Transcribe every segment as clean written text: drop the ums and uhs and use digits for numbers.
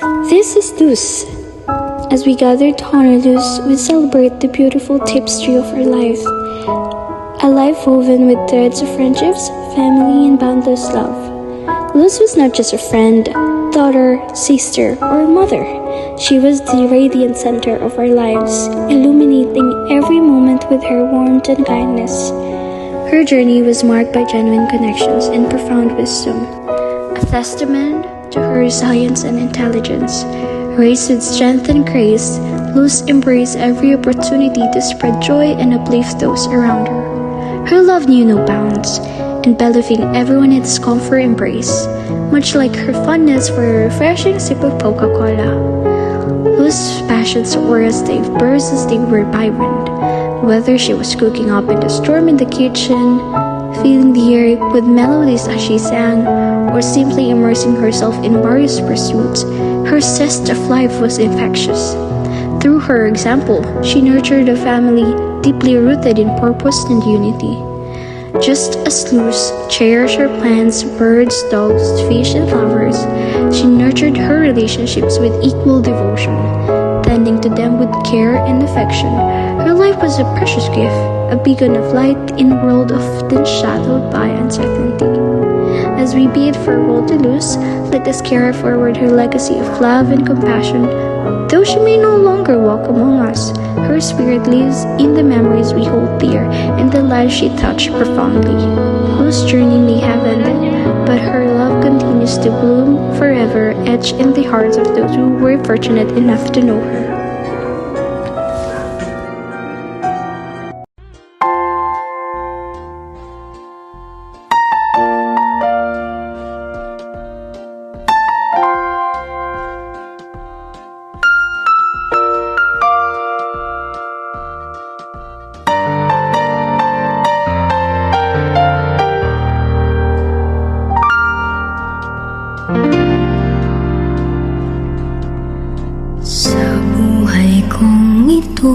This is Luz. As we gather to honor Luz, we celebrate the beautiful tapestry of her life. A life woven with threads of friendships, family, and boundless love. Luz was not just a friend, daughter, sister, or mother. She was the radiant center of our lives, illuminating every moment with her warmth and kindness. Her journey was marked by genuine connections and profound wisdom, a testament to her resilience and intelligence. Raised with strength and grace, Luz embraced every opportunity to spread joy and uplift those around her. Her love knew no bounds, enveloping everyone in its comfort embrace, much like her fondness for a refreshing sip of Coca-Cola. Luz's passions were as diverse as they were vibrant, whether she was cooking up in the storm in the kitchen, filling the air with melodies as she sang, or simply immersing herself in various pursuits. Her zest of life was infectious. Through her example, she nurtured a family deeply rooted in purpose and unity. Just as Luz cherished her plants, birds, dogs, fish, and flowers, she nurtured her relationships with equal devotion, tending to them with care and affection. Her life was a precious gift, a beacon of light in a world often shadowed by uncertainty. As we bid farewell to Luz, let us carry forward her legacy of love and compassion. Though she may no longer walk among us, her spirit lives in the memories we hold dear and the lives she touched profoundly. Luz's journey may have ended, but her love continues to bloom forever, etched in the hearts of those who were fortunate enough to know her. Sa buhay kong ito,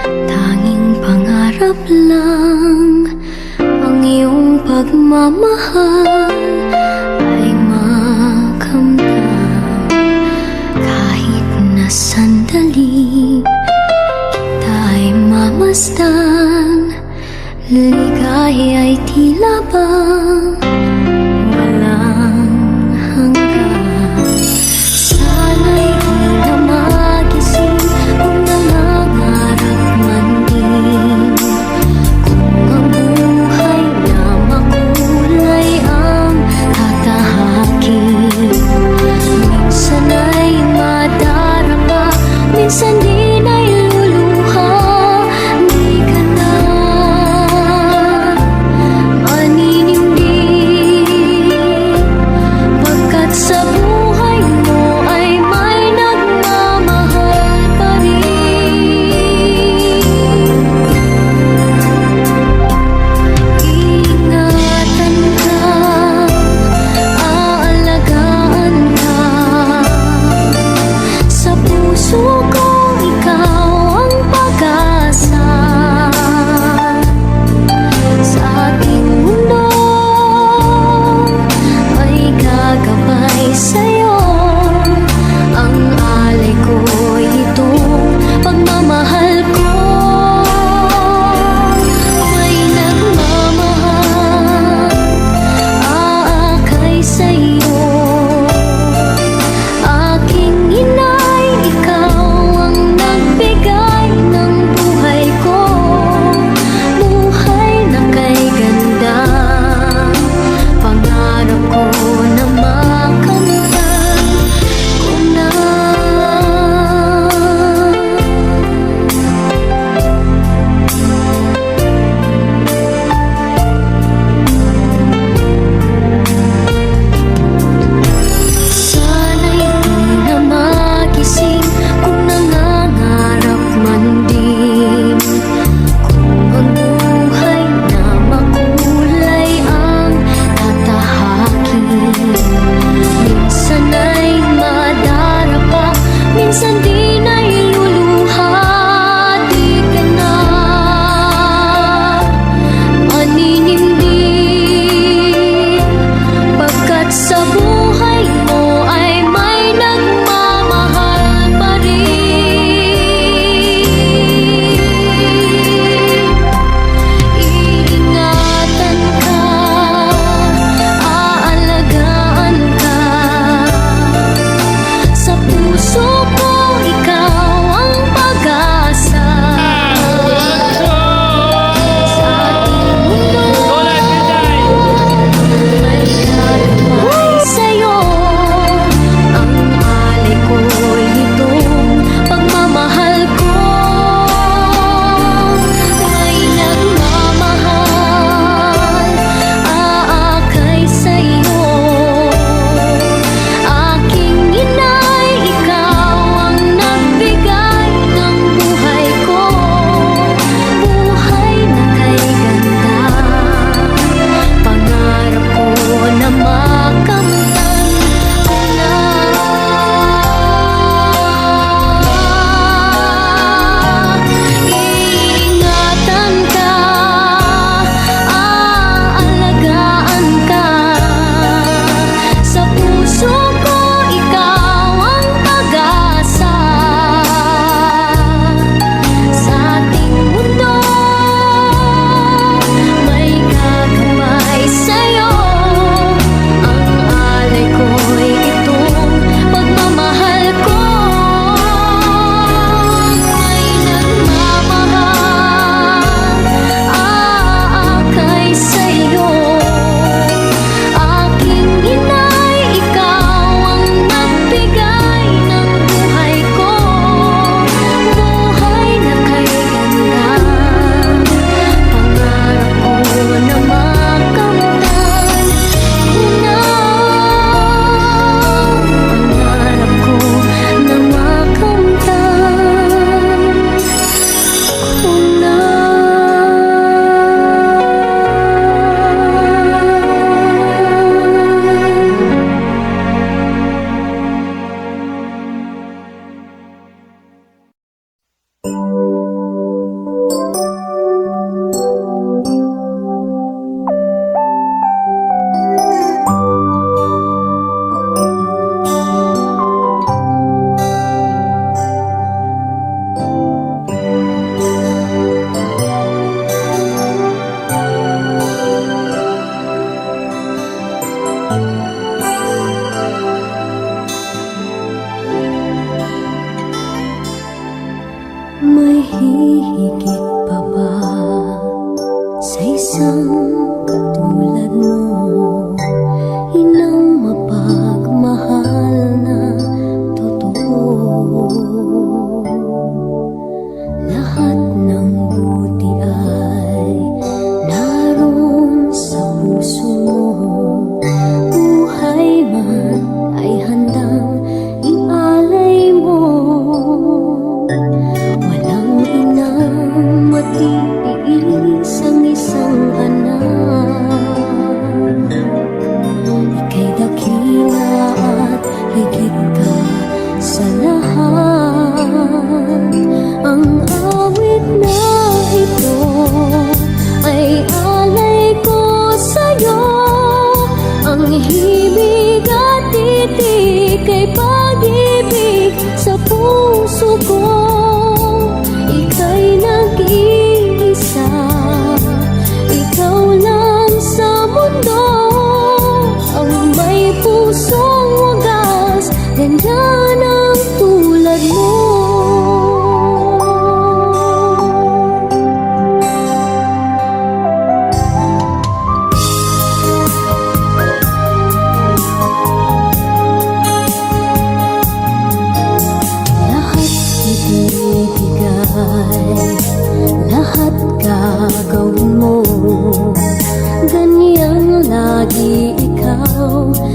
tanging pangarap lang ang iyong pagmamahal ay makamtan. Kahit na sandali kita ay mamasdan, ligay ay tila bang walang hanggan. Sana'y di na magising kung nangangarap man din, kung ang buhay na makulay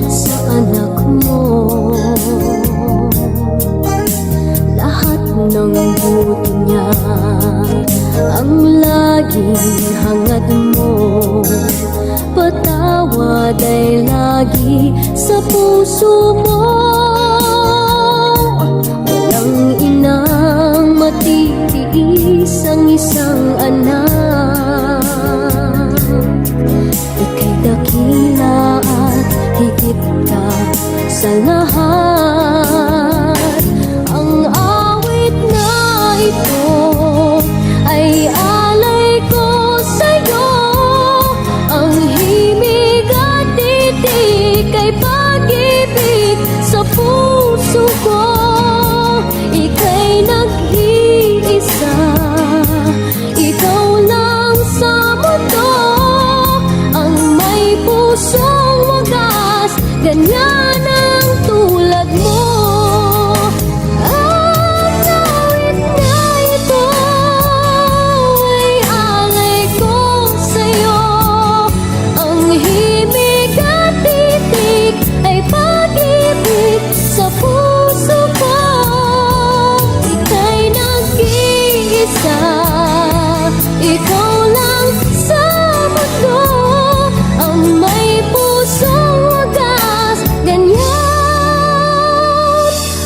sa anak mo. Lahat ng buti niya ang laging hangad mo. Patawad ay lagi sa puso mo. Walang inang matitiis ang isang anak. Ika'y dakila at higit ka sa lahat. Ang awit na ito ay alay ko sa'yo. Ang himig at titik ay pag-ibig sa puso ko. Ika'y nag-iisa, ikaw lang sa mundo. Ang may pusong wagas, ganyan ang tulad mo. Ang awit na ito ay alay ko sa'yo. Ang himig at titik ay pag-ibig sa puso ko. Ika'y nag-iisa, ikaw lang sa mundo. Ang may pusong wagas, ganyan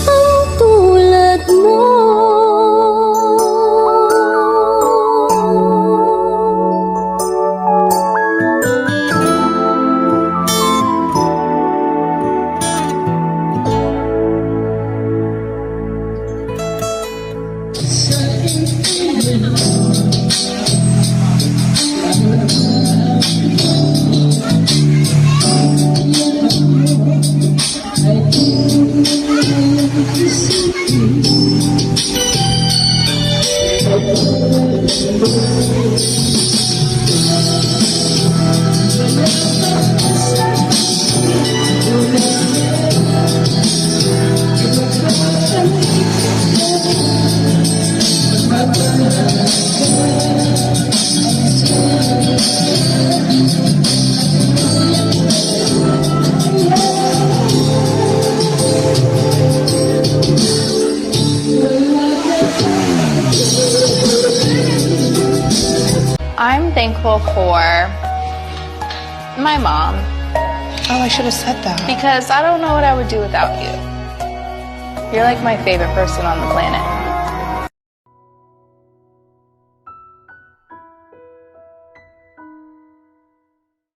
ang tulad mo. I'm thankful for my mom Oh, I should have said that. because I don't know what I would do without you. You're like my favorite person on the planet.